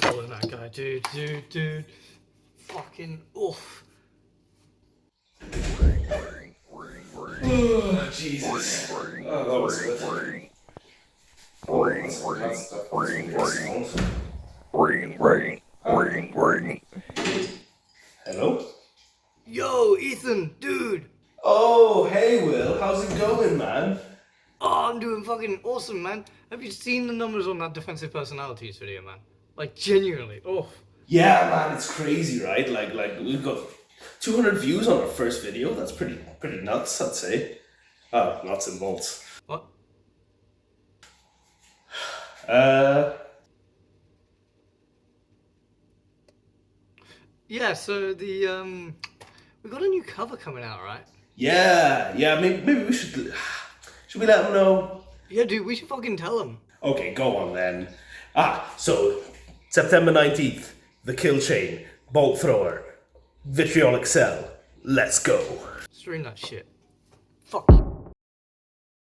Following that guy, dude. Fucking oof. Oh, Jesus. Oh, that was good. Hello? Yo, Ethan, dude. Oh, hey Will, how's it going, man? Oh, I'm doing fucking awesome, man. Have you seen the numbers on that defensive personalities video, man? Like, genuinely. Oh. Yeah, man, it's crazy, right? Like we've got 200 views on our first video. That's pretty nuts, I'd say. Oh, nuts and bolts. What? Yeah, so we got a new cover coming out, right? Yeah, maybe we should we let them know? Yeah, dude, we should fucking tell them. Okay, go on then. So September 19th, the killchain, bolt thrower, vitriolic cell. Let's go. Stream that shit. Fuck you.